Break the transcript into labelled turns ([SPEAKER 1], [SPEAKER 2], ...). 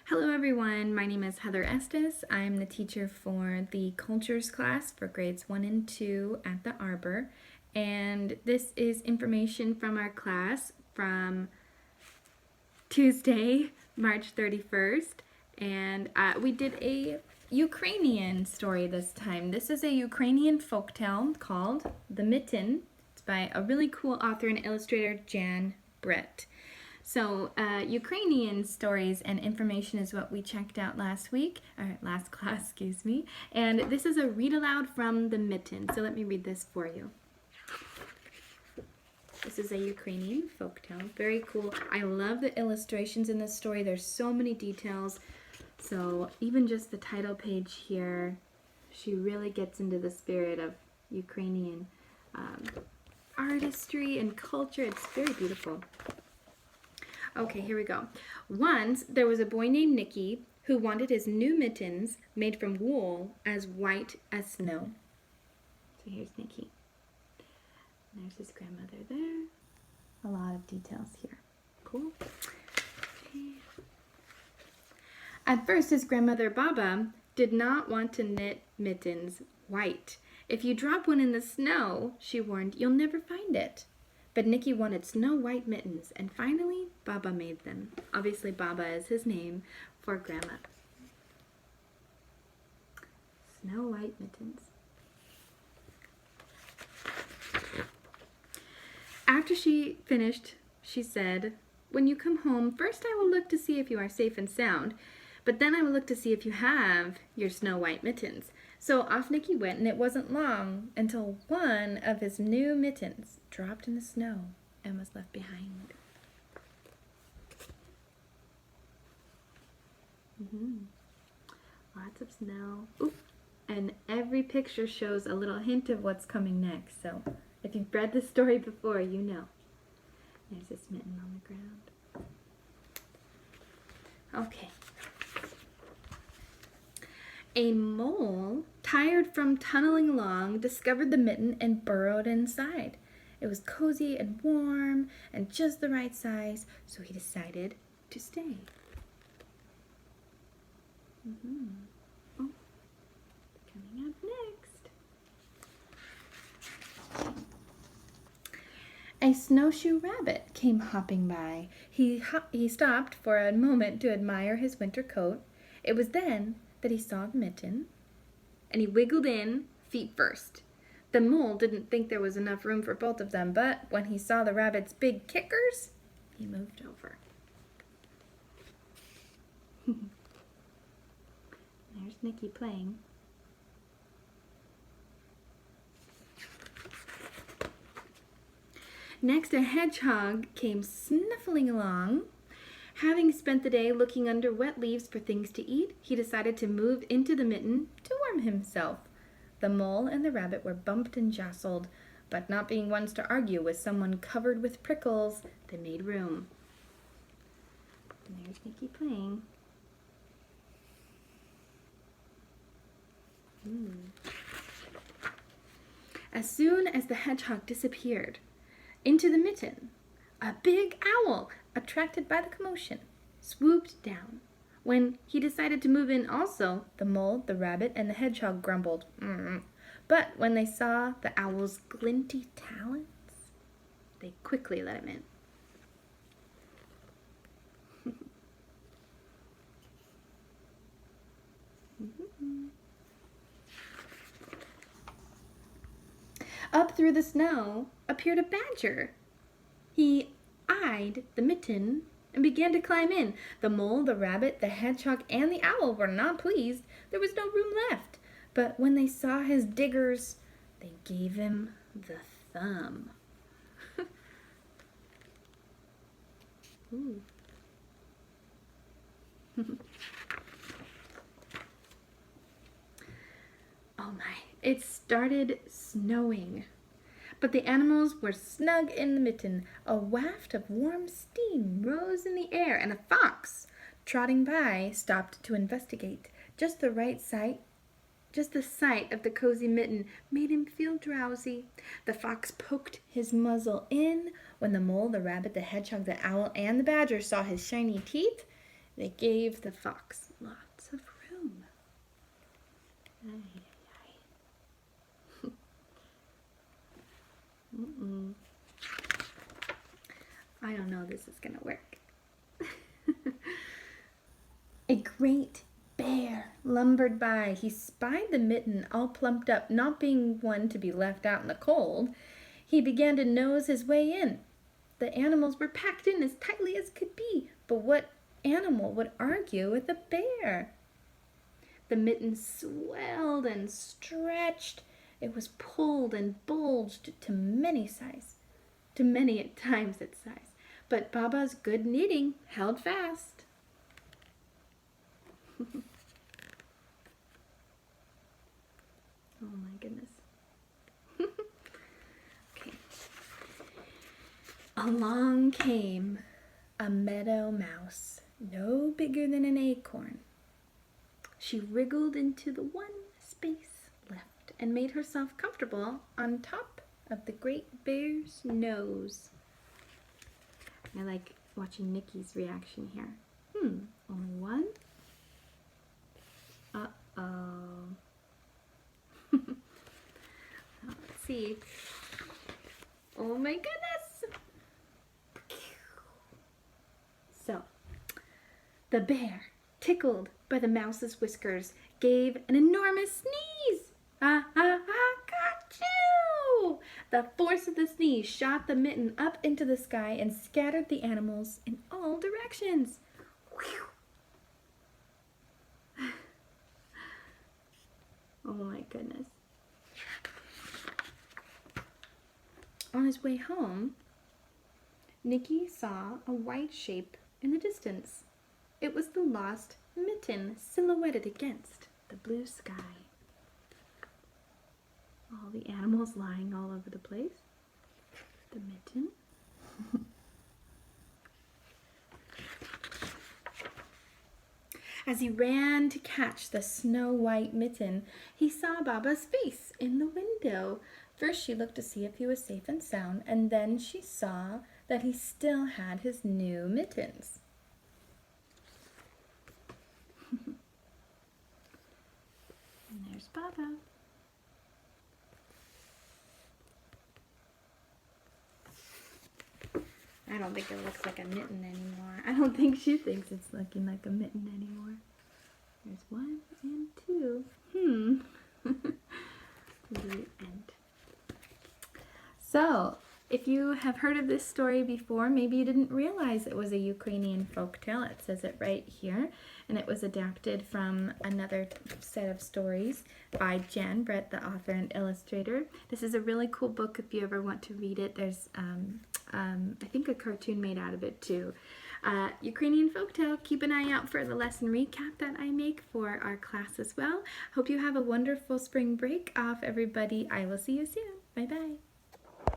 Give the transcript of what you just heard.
[SPEAKER 1] Hello everyone, my name is Heather Estes. I'm the teacher for the Cultures class for grades 1 and 2 at the Arbor. And this is information from our class from Tuesday, March 31st. And we did a Ukrainian story this time. This is a Ukrainian folktale called The Mitten. It's by a really cool author and illustrator, Jan Brett. So Ukrainian stories and information is what we checked out last class, excuse me. And this is a read aloud from the Mitten. So let me read this for you. This is a Ukrainian folktale. Very cool. I love the illustrations in this story. There's so many details. So even just the title page here, she really gets into the spirit of Ukrainian artistry and culture. It's very beautiful. Okay, here we go. Once there was a boy named Nicky who wanted his new mittens made from wool as white as snow. So here's Nicky. There's his grandmother there. A lot of details here. Cool. Okay. At first, his grandmother Baba did not want to knit mittens white. If you drop one in the snow, she warned, you'll never find it. But Nicky wanted snow white mittens, and finally, Baba made them. Obviously, Baba is his name for Grandma. Snow white mittens. After she finished, she said, when you come home, first I will look to see if you are safe and sound, but then I will look to see if you have your snow white mittens. So off Nicky went, and it wasn't long until one of his new mittens dropped in the snow and was left behind. Lots of snow. Ooh. And every picture shows a little hint of what's coming next. So if you've read the story before, you know. There's this mitten on the ground. Okay. A mole, tired from tunneling along, discovered the mitten and burrowed inside. It was cozy and warm and just the right size, so he decided to stay. Oh, coming up next. A snowshoe rabbit came hopping by. He stopped for a moment to admire his winter coat. It was then that he saw the mitten, and he wiggled in, feet first. The mole didn't think there was enough room for both of them, but when he saw the rabbit's big kickers, he moved over. There's Nicky playing. Next, a hedgehog came snuffling along. Having spent the day looking under wet leaves for things to eat, he decided to move into the mitten to warm himself. The mole and the rabbit were bumped and jostled, but not being ones to argue with someone covered with prickles, they made room. And there's Nicky playing. As soon as the hedgehog disappeared into the mitten, a big owl, attracted by the commotion, swooped down. When he decided to move in also, the mole, the rabbit, and the hedgehog grumbled. But when they saw the owl's glinty talons, they quickly let him in. Up through the snow appeared a badger. He eyed the mitten and began to climb in. The mole, the rabbit, the hedgehog, and the owl were not pleased. There was no room left. But when they saw his diggers, they gave him the thumb. Ooh. Oh my, it started snowing. But the animals were snug in the mitten. A waft of warm steam rose in the air, and a fox, trotting by, stopped to investigate. Just the sight of the cozy mitten made him feel drowsy. The fox poked his muzzle in. When the mole, the rabbit, the hedgehog, the owl, and the badger saw his shiny teeth, They gave the fox lots of room. Ay, ay, ay. I don't know this is gonna work. A great bear lumbered by. He spied the Mitten all plumped up, not being one to be left out in the cold. He began to nose his way in. The animals were packed in as tightly as could be, but what animal would argue with a bear? The Mitten swelled and stretched. It was pulled and bulged to many times its size. But Baba's good knitting held fast. Oh my goodness. Okay. Along came a meadow mouse, no bigger than an acorn. She wriggled into the one space left and made herself comfortable on top of the great bear's nose. I like watching Nikki's reaction here. Only one? Uh-oh. Let's see. Oh my goodness! So, the bear, tickled by the mouse's whiskers, gave an enormous sneeze. Achoo! The force of the sneeze shot the Mitten up into the sky and scattered the animals in all directions. Whew. Oh my goodness. On his way home, Nikki saw a white shape in the distance. It was the lost Mitten silhouetted against the blue sky. All the animals lying all over the place. The Mitten. As he ran to catch the snow-white Mitten, he saw Baba's face in the window. First she looked to see if he was safe and sound, and then she saw that he still had his new mittens. And there's Baba. I don't think it looks like a mitten anymore. I don't think she thinks it's looking like a mitten anymore. There's 1 and 2. The end. So, if you have heard of this story before, maybe you didn't realize it was a Ukrainian folktale. It says it right here. And it was adapted from another set of stories by Jan Brett, the author and illustrator. This is a really cool book if you ever want to read it. There's, I think, a cartoon made out of it too. Ukrainian folktale. Keep an eye out for the lesson recap that I make for our class as well. Hope you have a wonderful spring break off, everybody. I will see you soon. Bye-bye.